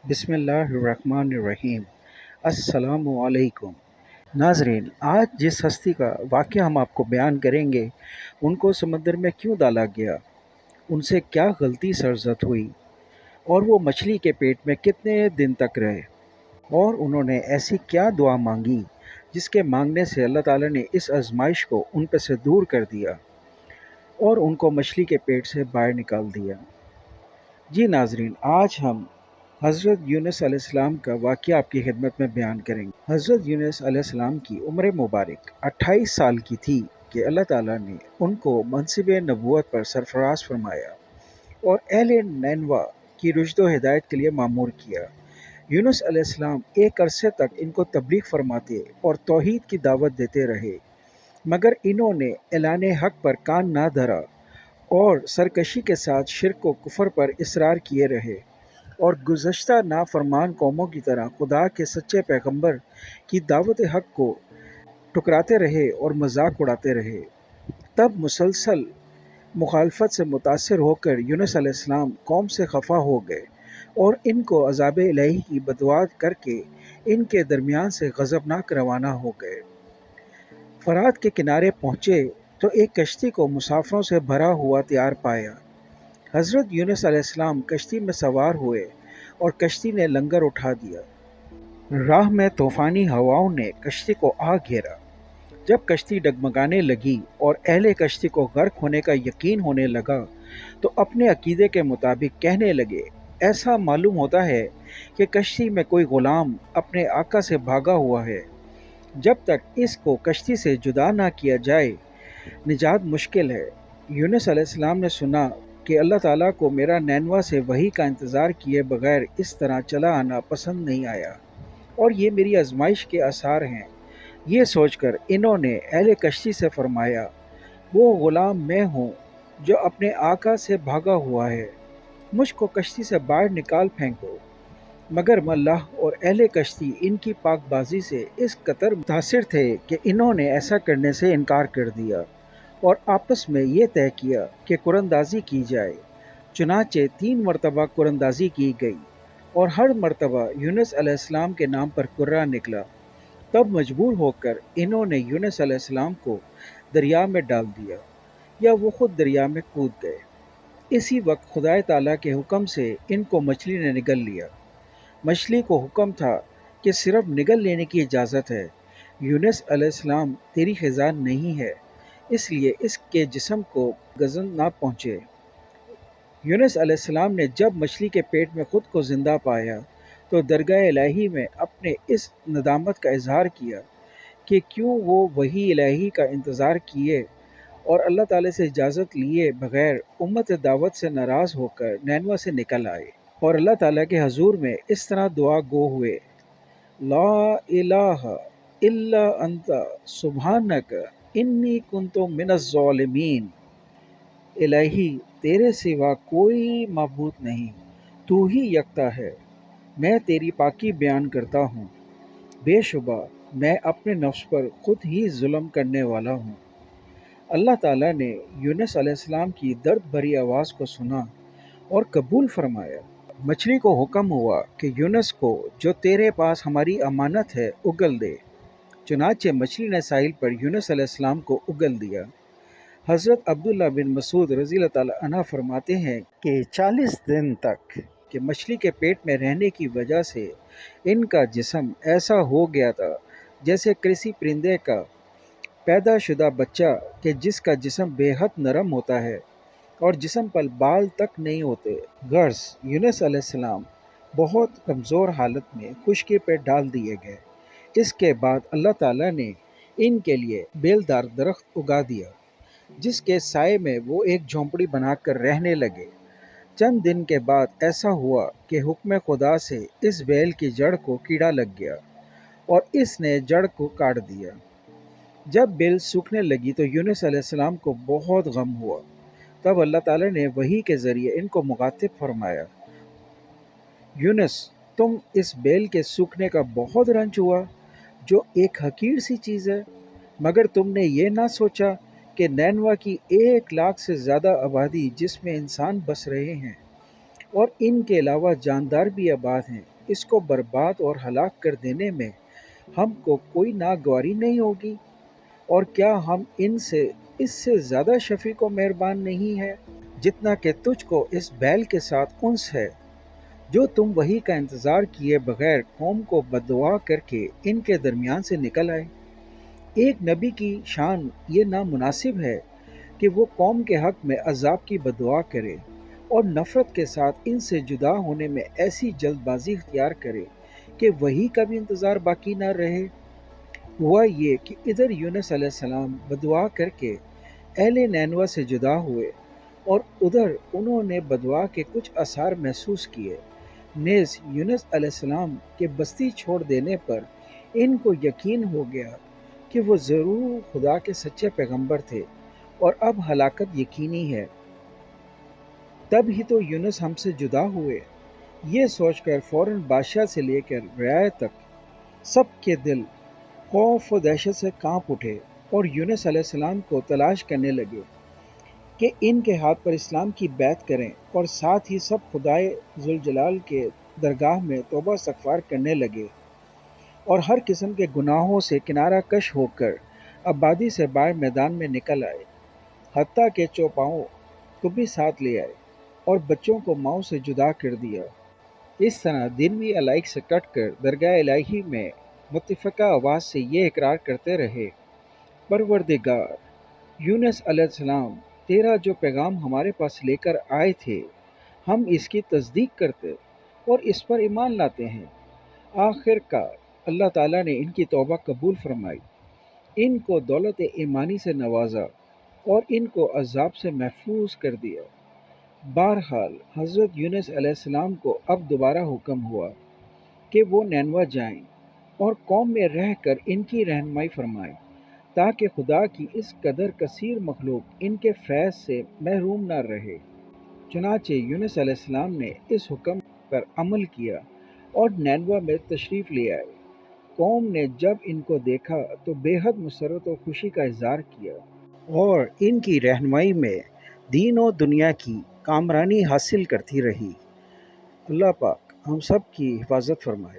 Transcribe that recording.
बिस्मिल्लाहिर्रहमानिर्रहीम। अस्सलामु अलैकुम। नाज़रीन, आज जिस हस्ती का वाक़या हम आपको बयान करेंगे, उनको समंदर में क्यों डाला गया, उनसे क्या गलती सरज़द हुई और वो मछली के पेट में कितने दिन तक रहे, और उन्होंने ऐसी क्या दुआ मांगी जिसके मांगने से अल्लाह ताला ने इस आजमाइश को उन पर से दूर कर दिया और उनको मछली के पेट से बाहर निकाल दिया। जी नाज़रीन, आज हम हज़रत यूनुस अलैहिस्सलाम का वाक़या आपकी खिदमत में बयान करेंगे। हज़रत यूनुस अलैहिस्सलाम की उम्र मुबारक 28 साल की थी कि अल्लाह ताला ने उनको मनसिब नबूवत पर सरफराज फरमाया और अहले नैनवा की रुश्द व हिदायत के लिए मामूर किया। यूनुस अलैहिस्सलाम एक अरसे तक इनको तबलीग फरमाते और तौहीद की दावत देते रहे, मगर इन्होंने ऐलान हक़ पर कान ना धरा और सरकशी के साथ शिर्क व कुफर पर इसरार किए रहे और गुज़श्ता नाफरमान कौमों की तरह खुदा के सच्चे पैगंबर की दावत हक़ को ठुकराते रहे और मजाक उड़ाते रहे। तब मुसलसल मुखालफत से मुतासर होकर यूनुस अलैहिस्सलाम कौम से खफा हो गए और इनको अज़ाब इलाही की बदुआ करके इनके दरमियान से गज़बनाक रवाना हो गए। फरात के किनारे पहुँचे तो एक कश्ती को मुसाफरों से भरा हुआ तैयार पाया। हज़रत यूनुस अलैहिस्सलाम कश्ती में सवार हुए और कश्ती ने लंगर उठा दिया। राह में तूफ़ानी हवाओं ने कश्ती को आ घेरा। जब कश्ती डगमगाने लगी और अहले कश्ती को गर्क होने का यकीन होने लगा तो अपने अकीदे के मुताबिक कहने लगे, ऐसा मालूम होता है कि कश्ती में कोई ग़ुलाम अपने आका से भागा हुआ है। जब तक इसको कश्ती से जुदा ना किया जाए, निजात मुश्किल है। यूनुस अलैहिस्सलाम ने सुना कि अल्लाह ताला को मेरा नैनवा से वही का इंतज़ार किए बगैर इस तरह चला आना पसंद नहीं आया और ये मेरी आजमाइश के आसार हैं। ये सोचकर इन्होंने अहले कश्ती से फरमाया, वो ग़ुलाम मैं हूँ जो अपने आका से भागा हुआ है, मुझको कश्ती से बाहर निकाल फेंको। मगर मल्लाह और अहले कश्ती इनकी पाकबाजी से इस कदर मुतासिर थे कि इन्होंने ऐसा करने से इनकार कर दिया और आपस में ये तय किया कि कुरंदाजी की जाए। चुनाचे 3 मरतबा कुरंदाजी की गई और हर मरतबा यूनुस अलैहिस्सलाम के नाम पर कुर्रा निकला। तब मजबूर होकर इन्होंने यूनुस अलैहिस्सलाम को दरिया में डाल दिया या वो खुद दरिया में कूद गए। इसी वक्त खुदाए ताला के हुक्म से इनको मछली ने निगल लिया। मछली को हुक्म था कि सिर्फ निगल लेने की इजाज़त है। यूनुस अलैहिस्सलाम तेरी ख़िज़ा नहीं है, इसलिए इसके जिस्म को गज़न ना पहुँचे। यूनुस अलैहिस्सलाम ने जब मछली के पेट में ख़ुद को ज़िंदा पाया तो दरगाह इलाही में अपने इस नदामत का इजहार किया कि क्यों वो वही इलाही का इंतज़ार किए और अल्लाह ताला से इजाज़त लिए बग़ैर उम्मत दावत से नाराज़ होकर नैनवा से निकल आए और अल्लाह ताला के हजूर में इस तरह दुआ गो हुए, ला इलाहा इल्ला अंता सुब्हानक इन्नी कुन्तु मिनज़ ज़ालिमीन। इलाही, तेरे सिवा कोई माबूद नहीं, तू ही यकता है, मैं तेरी पाकी बयान करता हूँ। बेशुबा मैं अपने नफ्स पर ख़ुद ही जुल्म करने वाला हूँ। अल्लाह ताला ने यूनुस अलैहिस्सलाम की दर्द भरी आवाज़ को सुना और कबूल फरमाया। मछली को हुक्म हुआ कि यूनुस को जो तेरे पास हमारी अमानत है उगल दे। चुनाचे मछली ने साहिल पर यूनुस अलैहिस्सलाम को उगल दिया। हज़रत अब्दुल्ला बिन मसूद रज़ी अल्लाह ताला अन्हु फरमाते हैं कि 40 दिन तक कि मछली के पेट में रहने की वजह से इनका जिस्म ऐसा हो गया था जैसे किसी परिंदे का पैदा शुदा बच्चा कि जिसका जिस्म बेहद नरम होता है और जिस्म पर बाल तक नहीं होते। गर्ज यूनुस अलैहिस्सलाम बहुत कमज़ोर हालत में खुशकी पर डाल दिए गए। इसके बाद अल्लाह ताला ने इनके लिए बेलदार दरख्त उगा दिया जिसके साए में वो एक झोंपड़ी बनाकर रहने लगे। चंद दिन के बाद ऐसा हुआ कि हुक्म खुदा से इस बेल की जड़ को कीड़ा लग गया और इसने जड़ को काट दिया। जब बेल सूखने लगी तो यूनुस अलैहिस्सलाम को बहुत गम हुआ। तब अल्लाह ताला ने वही के ज़रिए इनको मुखातिब फरमाया, यूनुस, तुम इस बेल के सूखने का बहुत रंज हुआ जो एक हकीर सी चीज़ है, मगर तुमने ये ना सोचा कि नैनवा की 1 लाख से ज़्यादा आबादी जिसमें इंसान बस रहे हैं और इनके अलावा जानदार भी आबाद हैं, اس کو برباد اور ہلاک کر دینے میں ہم کو کوئی ناگواری نہیں ہوگی؟ اور کیا ہم اس سے زیادہ شفیق و مہربان نہیں ہے جتنا کہ تجھ کو اس بیل کے ساتھ انس ہے، جو تم وہی کا انتظار کیے بغیر قوم کو بددعا کر کے ان کے درمیان سے نکل آئے؟ ایک نبی کی شان یہ نامناسب ہے کہ وہ قوم کے حق میں عذاب کی بددعا کرے اور نفرت کے ساتھ ان سے جدا ہونے میں ایسی جلد بازی اختیار کرے کہ وہی کا بھی انتظار باقی نہ رہے۔ ہوا یہ کہ ادھر یونس علیہ السلام بددعا کر کے اہل نینوا سے جدا ہوئے، اور ادھر انہوں نے بددعا کے کچھ آثار محسوس کیے۔ نیز یونس علیہ السلام کے بستی چھوڑ دینے پر ان کو یقین ہو گیا کہ وہ ضرور خدا کے سچے پیغمبر تھے اور اب ہلاکت یقینی ہے۔ تب ہی تو یونس ہم سے جدا ہوئے۔ یہ سوچ کر فوراً بادشاہ سے لے کر رعایا تک سب کے دل خوف و دہشت سے کانپ اٹھے اور یونس علیہ السلام کو تلاش کرنے لگے کہ ان کے ہاتھ پر اسلام کی بیعت کریں، اور ساتھ ہی سب خدائے ذوالجلال کے درگاہ میں توبہ استغفار کرنے لگے اور ہر قسم کے گناہوں سے کنارہ کش ہو کر آبادی سے باہر میدان میں نکل آئے، حتیٰ کہ چوپاؤں کو بھی ساتھ لے آئے اور بچوں کو ماؤں سے جدا کر دیا۔ اس طرح دنوی علائق سے کٹ کر درگاہ الہی میں متفقہ آواز سے یہ اقرار کرتے رہے، پروردگار، یونس علیہ السلام تیرا جو پیغام ہمارے پاس لے کر آئے تھے ہم اس کی تصدیق کرتے اور اس پر ایمان لاتے ہیں۔ آخر کار اللہ تعالیٰ نے ان کی توبہ قبول فرمائی، ان کو دولت ایمانی سے نوازا اور ان کو عذاب سے محفوظ کر دیا۔ بہرحال حضرت یونس علیہ السلام کو اب دوبارہ حکم ہوا کہ وہ نینوا جائیں اور قوم میں رہ کر ان کی رہنمائی فرمائیں، تاکہ خدا کی اس قدر کثیر مخلوق ان کے فیض سے محروم نہ رہے۔ چنانچہ یونس علیہ السلام نے اس حکم پر عمل کیا اور نینوا میں تشریف لے آئے۔ قوم نے جب ان کو دیکھا تو بے حد مسرت و خوشی کا اظہار کیا اور ان کی رہنمائی میں دین و دنیا کی کامرانی حاصل کرتی رہی۔ اللہ پاک ہم سب کی حفاظت فرمائے۔